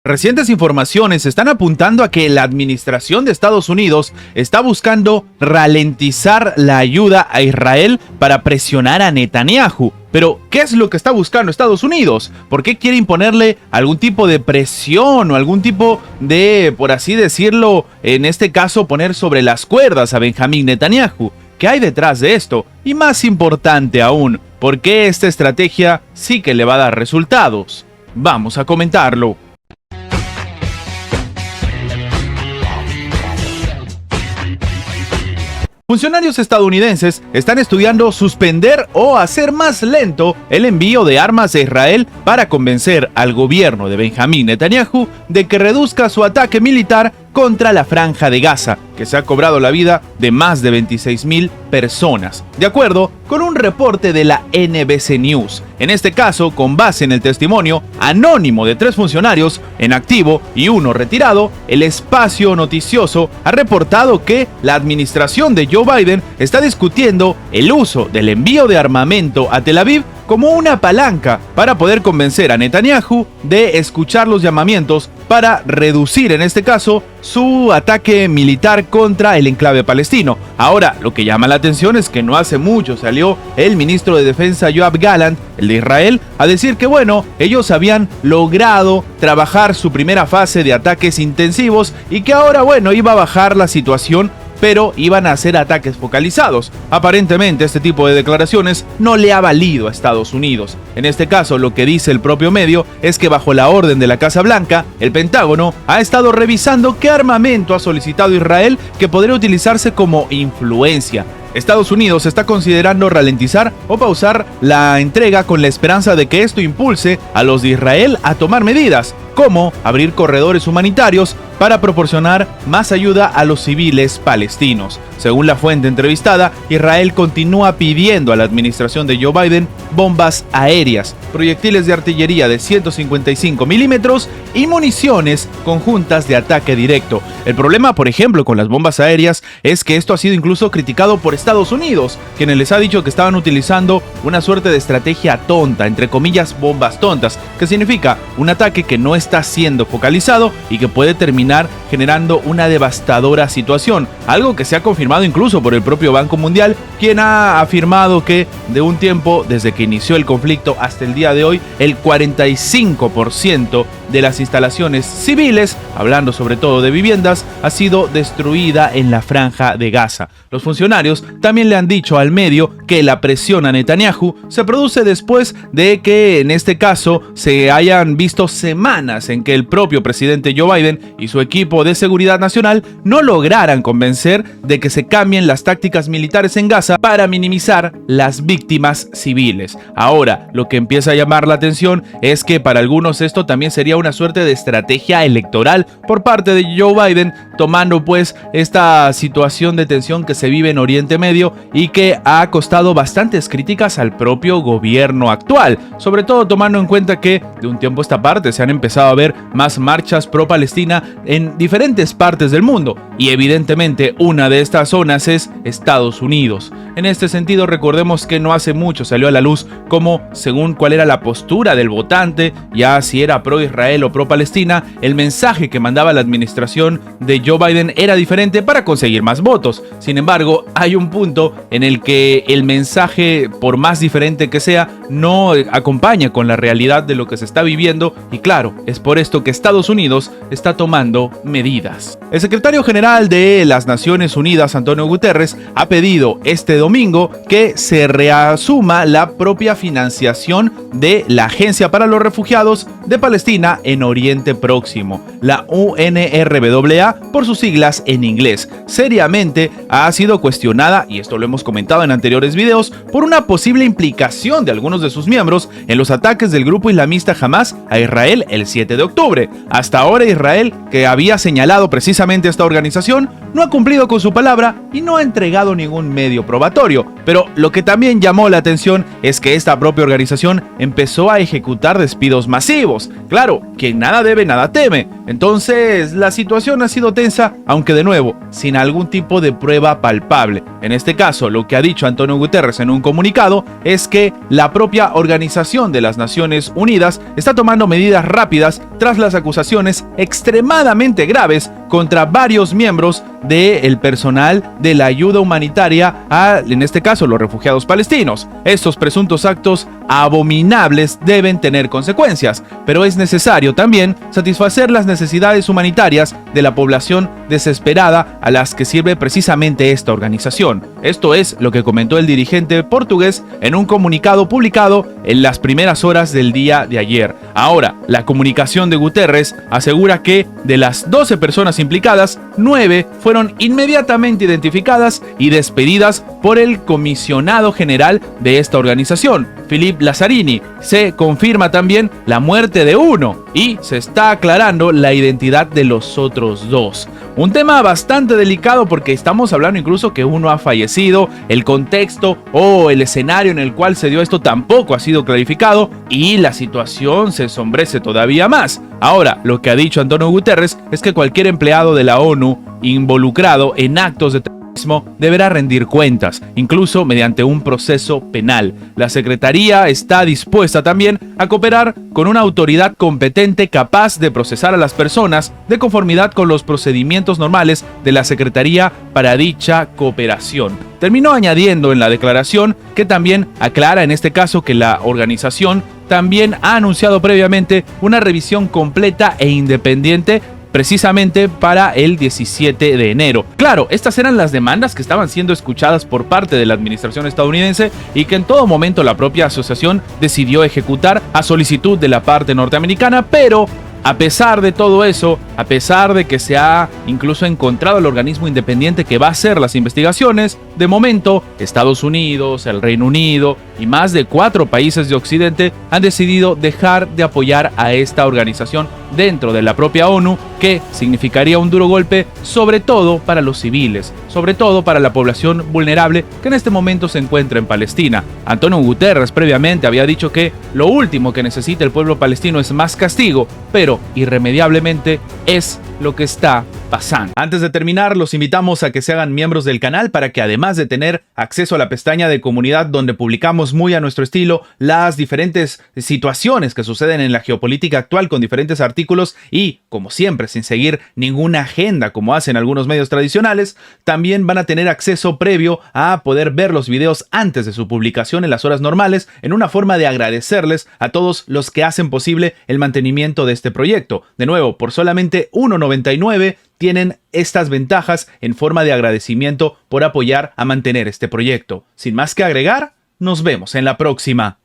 Recientes informaciones están apuntando a que la administración de Estados Unidos está buscando ralentizar la ayuda a Israel para presionar a Netanyahu. Pero, ¿qué es lo que está buscando Estados Unidos? ¿Por qué quiere imponerle algún tipo de presión o algún tipo de, por así decirlo, en este caso, poner sobre las cuerdas a Benjamín Netanyahu? ¿Qué hay detrás de esto? Y más importante aún, ¿por qué esta estrategia sí que le va a dar resultados? Vamos a comentarlo. Funcionarios estadounidenses están estudiando suspender o hacer más lento el envío de armas a Israel para convencer al gobierno de Benjamín Netanyahu de que reduzca su ataque militar contra la Franja de Gaza, que se ha cobrado la vida de más de 26,000 personas, de acuerdo con un reporte de la NBC News. En este caso, con base en el testimonio anónimo de 3 funcionarios en activo y 1 retirado, el espacio noticioso ha reportado que la administración de Joe Biden está discutiendo el uso del envío de armamento a Tel Aviv como una palanca para poder convencer a Netanyahu de escuchar los llamamientos para reducir, en este caso, su ataque militar contra el enclave palestino. Ahora, lo que llama la atención es que no hace mucho salió el ministro de Defensa Yoav Gallant, el de Israel, a decir que bueno, ellos habían logrado trabajar su primera fase de ataques intensivos y que ahora bueno, iba a bajar la situación, pero iban a hacer ataques focalizados. Aparentemente este tipo de declaraciones no le ha valido a Estados Unidos. En este caso, lo que dice el propio medio es que bajo la orden de la Casa Blanca, el Pentágono ha estado revisando qué armamento ha solicitado Israel que podría utilizarse como influencia. Estados Unidos está considerando ralentizar o pausar la entrega con la esperanza de que esto impulse a los de Israel a tomar medidas, como abrir corredores humanitarios para proporcionar más ayuda a los civiles palestinos. Según la fuente entrevistada, Israel continúa pidiendo a la administración de Joe Biden bombas aéreas, proyectiles de artillería de 155 milímetros y municiones conjuntas de ataque directo. El problema, por ejemplo, con las bombas aéreas es que esto ha sido incluso criticado por Estados Unidos, quienes les ha dicho que estaban utilizando una suerte de estrategia tonta, entre comillas bombas tontas, que significa un ataque que no está siendo focalizado y que puede terminar generando una devastadora situación, algo que se ha confirmado incluso por el propio Banco Mundial, quien ha afirmado que de un tiempo desde que inició el conflicto hasta el día de hoy, el 45% de las instalaciones civiles, hablando sobre todo de viviendas, ha sido destruida en la Franja de Gaza. Los funcionarios también le han dicho al medio que la presión a Netanyahu se produce después de que en este caso se hayan visto semanas en que el propio presidente Joe Biden y su equipo de seguridad nacional no lograran convencer de que se cambien las tácticas militares en Gaza para minimizar las víctimas civiles. Ahora, lo que empieza a llamar la atención es que para algunos esto también sería una suerte de estrategia electoral por parte de Joe Biden, tomando pues esta situación de tensión que se vive en Oriente Medio y que ha costado bastantes críticas al propio gobierno actual, sobre todo tomando en cuenta que de un tiempo a esta parte se han empezado a ver más marchas pro-Palestina en diferentes partes del mundo y evidentemente una de estas zonas es Estados Unidos. En este sentido, recordemos que no hace mucho salió a la luz cómo, según cuál era la postura del votante, ya si era pro-Israel o pro-Palestina, el mensaje que mandaba la administración de Joe Biden era diferente para conseguir más votos. Sin embargo, hay un punto en el que el mensaje, por más diferente que sea, no acompaña con la realidad de lo que se está viviendo y claro, es por esto que Estados Unidos está tomando medidas. El secretario general de las Naciones Unidas, Antonio Guterres, ha pedido este domingo que se reasuma la propia financiación de la Agencia para los Refugiados de Palestina en Oriente Próximo, la UNRWA por sus siglas en inglés. Seriamente ha sido cuestionada, y esto lo hemos comentado en anteriores videos, por una posible implicación de algunos de sus miembros en los ataques del grupo islamista Hamas a Israel el 7 de octubre. Hasta ahora Israel, que había señalado precisamente a esta organización, no ha cumplido con su palabra y no ha entregado ningún medio probatorio. Pero lo que también llamó la atención es que esta propia organización empezó a ejecutar despidos masivos. Claro, quien nada debe, nada teme. Entonces, la situación ha sido tensa tensa, aunque de nuevo, sin algún tipo de prueba palpable. En este caso, lo que ha dicho Antonio Guterres en un comunicado es que la propia Organización de las Naciones Unidas está tomando medidas rápidas tras las acusaciones extremadamente graves contra varios miembros del personal de la ayuda humanitaria en este caso, los refugiados palestinos. Estos presuntos actos abominables deben tener consecuencias, pero es necesario también satisfacer las necesidades humanitarias de la población desesperada a las que sirve precisamente esta organización. Esto es lo que comentó el dirigente portugués en un comunicado publicado en las primeras horas del día de ayer. Ahora, la comunicación de Guterres asegura que de las 12 personas implicadas, 9 fueron inmediatamente identificadas y despedidas por el comisionado general de esta organización, Philippe Lazzarini. Se confirma también la muerte de uno y se está aclarando la identidad de los otros dos. Un tema bastante delicado porque estamos hablando incluso que uno ha fallecido, el contexto o el escenario en el cual se dio esto tampoco ha sido clarificado y la situación se ensombrece todavía más. Ahora, lo que ha dicho Antonio Guterres es que cualquier empleado de la ONU involucrado en actos de terrorismo deberá rendir cuentas, incluso mediante un proceso penal. La Secretaría está dispuesta también a cooperar con una autoridad competente capaz de procesar a las personas de conformidad con los procedimientos normales de la Secretaría para dicha cooperación. Terminó añadiendo en la declaración que también aclara en este caso que la organización también ha anunciado previamente una revisión completa e independiente precisamente para el 17 de enero. Claro, estas eran las demandas que estaban siendo escuchadas por parte de la administración estadounidense y que en todo momento la propia asociación decidió ejecutar a solicitud de la parte norteamericana, pero a pesar de todo eso, a pesar de que se ha incluso encontrado el organismo independiente que va a hacer las investigaciones, de momento Estados Unidos, el Reino Unido y más de 4 países de Occidente han decidido dejar de apoyar a esta organización dentro de la propia ONU, que significaría un duro golpe sobre todo para los civiles, sobre todo para la población vulnerable que en este momento se encuentra en Palestina. Antonio Guterres previamente había dicho que lo último que necesita el pueblo palestino es más castigo, pero irremediablemente es lo que está pasando. Antes de terminar, los invitamos a que se hagan miembros del canal para que además de tener acceso a la pestaña de comunidad donde publicamos muy a nuestro estilo las diferentes situaciones que suceden en la geopolítica actual con diferentes artículos y, como siempre, sin seguir ninguna agenda como hacen algunos medios tradicionales, también van a tener acceso previo a poder ver los videos antes de su publicación en las horas normales, en una forma de agradecerles a todos los que hacen posible el mantenimiento de este proyecto. De nuevo, por solamente $1.99 tienen estas ventajas en forma de agradecimiento por apoyar a mantener este proyecto. Sin más que agregar, nos vemos en la próxima.